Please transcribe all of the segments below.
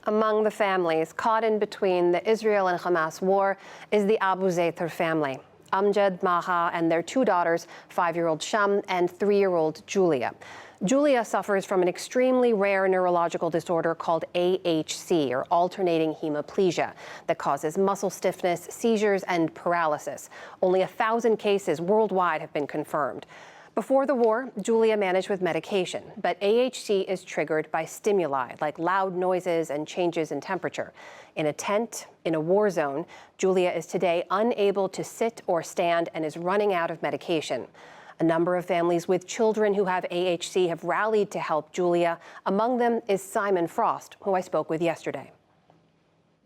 Among the families caught in between the Israel and Hamas war is the Abu Zaither family. Amjad, Maha, and their two daughters, 5-year-old Sham and 3-year-old Julia. Julia suffers from an extremely rare neurological disorder called AHC, or alternating hemiplegia, that causes muscle stiffness, seizures, and paralysis. Only 1,000 cases worldwide have been confirmed. Before the war, Julia managed with medication, but AHC is triggered by stimuli like loud noises and changes in temperature. In a tent, in a war zone, Julia is today unable to sit or stand and is running out of medication. A number of families with children who have AHC have rallied to help Julia. Among them is Simon Frost, who I spoke with yesterday.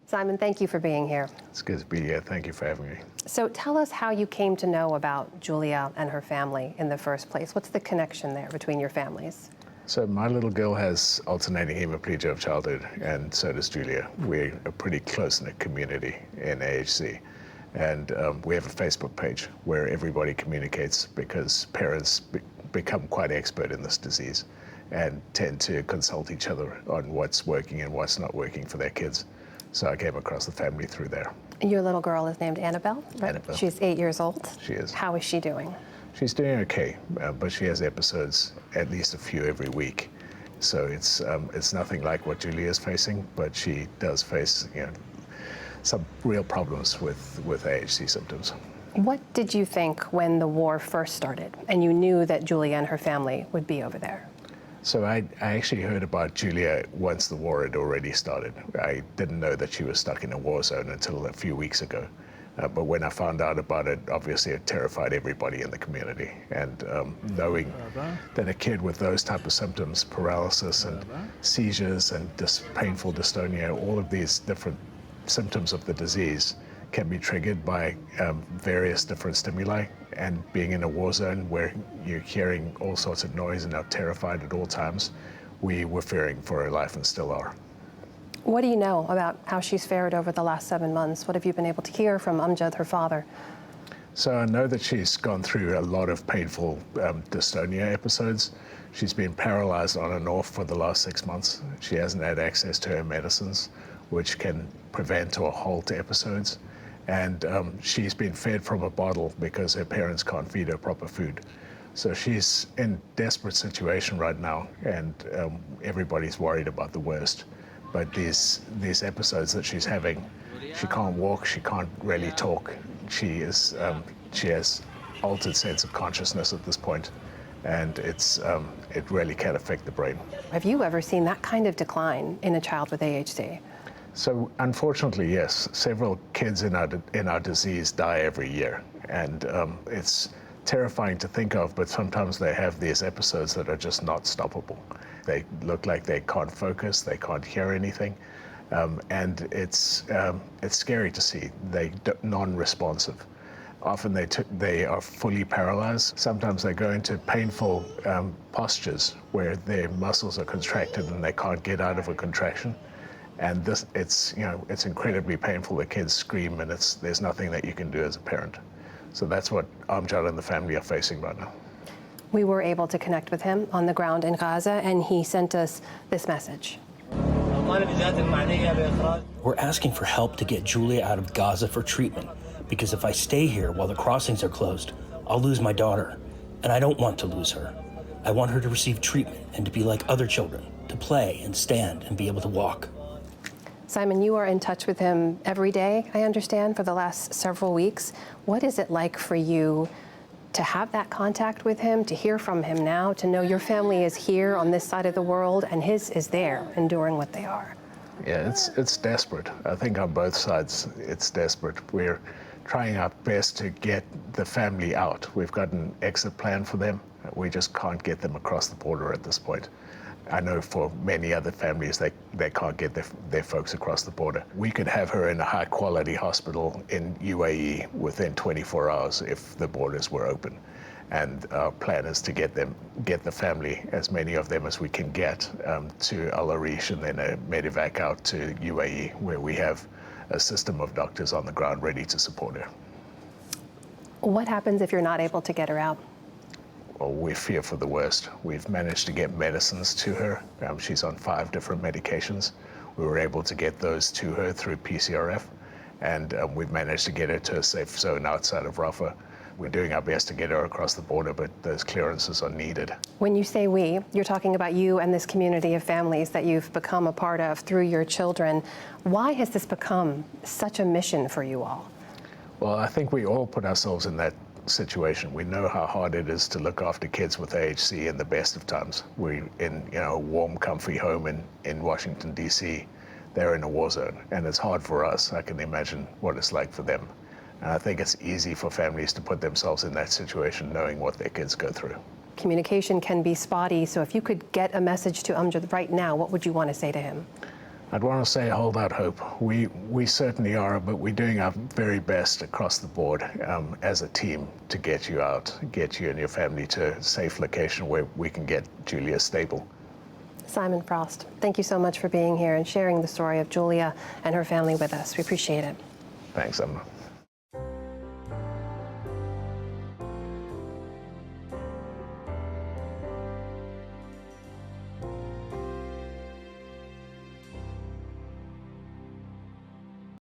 Simon, thank you for being here. It's good to be here. Thank you for having me. So tell us how you came to know about Julia and her family in the first place. What's the connection there between your families? So my little girl has alternating hemiplegia of childhood, and so does Julia. We're a pretty close-knit community in AHC. And we have a Facebook page where everybody communicates because parents become quite expert in this disease and tend to consult each other on what's working and what's not working for their kids. So I came across the family through there. Your little girl is named Annabelle, right? Annabelle. She's 8 years old. She is. How is she doing? She's doing okay, but she has episodes, at least a few every week. So it's nothing like what Julia is facing, but she does face, some real problems with AHC symptoms. What did you think when the war first started and you knew that Julia and her family would be over there? So I actually heard about Julia once the war had already started. I didn't know that she was stuck in a war zone until a few weeks ago. But when I found out about it, obviously it terrified everybody in the community. And knowing that a kid with those type of symptoms, paralysis and seizures and painful dystonia, all of these different symptoms of the disease can be triggered by various different stimuli, and being in a war zone where you're hearing all sorts of noise and are terrified at all times, we were fearing for her life and still are. What do you know about how she's fared over the last 7 months? What have you been able to hear from Amjad, her father? So I know that she's gone through a lot of painful dystonia episodes. She's been paralyzed on and off for the last 6 months. She hasn't had access to her medicines, which can prevent or halt episodes. And she's been fed from a bottle because her parents can't feed her proper food. So she's in desperate situation right now, and everybody's worried about the worst. But these episodes that she's having, she can't walk, she can't really talk. She has altered sense of consciousness at this point, and it really can affect the brain. Have you ever seen that kind of decline in a child with AHC? So unfortunately, yes. Several kids in our disease die every year, and it's terrifying to think of, but sometimes they have these episodes that are just not stoppable. They look like they can't focus, they can't hear anything, and it's scary to see. They're non-responsive. Often they are fully paralyzed. Sometimes they go into painful postures where their muscles are contracted and they can't get out of a contraction. And it's incredibly painful. The kids scream, and there's nothing that you can do as a parent. So that's what Amjad and the family are facing right now. We were able to connect with him on the ground in Gaza, and he sent us this message. We're asking for help to get Julia out of Gaza for treatment, because if I stay here while the crossings are closed, I'll lose my daughter, and I don't want to lose her. I want her to receive treatment and to be like other children, to play and stand and be able to walk. Simon, you are in touch with him every day, I understand, for the last several weeks. What is it like for you to have that contact with him, to hear from him now, to know your family is here on this side of the world and his is there, enduring what they are? Yeah, it's desperate. I think on both sides, it's desperate. We're trying our best to get the family out. We've got an exit plan for them. We just can't get them across the border at this point. I know for many other families, they can't get their folks across the border. We could have her in a high-quality hospital in UAE within 24 hours if the borders were open. And our plan is to get the family, as many of them as we can get, to Al Arish and then a medevac out to UAE, where we have a system of doctors on the ground ready to support her. What happens if you're not able to get her out? Well, we fear for the worst. We've managed to get medicines to her. She's on 5 different medications. We were able to get those to her through PCRF, and we've managed to get her to a safe zone outside of Rafah. We're doing our best to get her across the border, but those clearances are needed. When you say we, you're talking about you and this community of families that you've become a part of through your children. Why has this become such a mission for you all? Well, I think we all put ourselves in that situation. We know how hard it is to look after kids with AHC in the best of times. We're in a warm, comfy home in Washington, D.C. They're in a war zone, and it's hard for us. I can imagine what it's like for them. And I think it's easy for families to put themselves in that situation knowing what their kids go through. Communication can be spotty, so if you could get a message to Amjad right now, what would you want to say to him? I'd want to say hold out hope. We certainly are, but we're doing our very best across the board as a team to get you out, get you and your family to a safe location where we can get Julia stable. Simon Frost, thank you so much for being here and sharing the story of Julia and her family with us. We appreciate it. Thanks, Emma.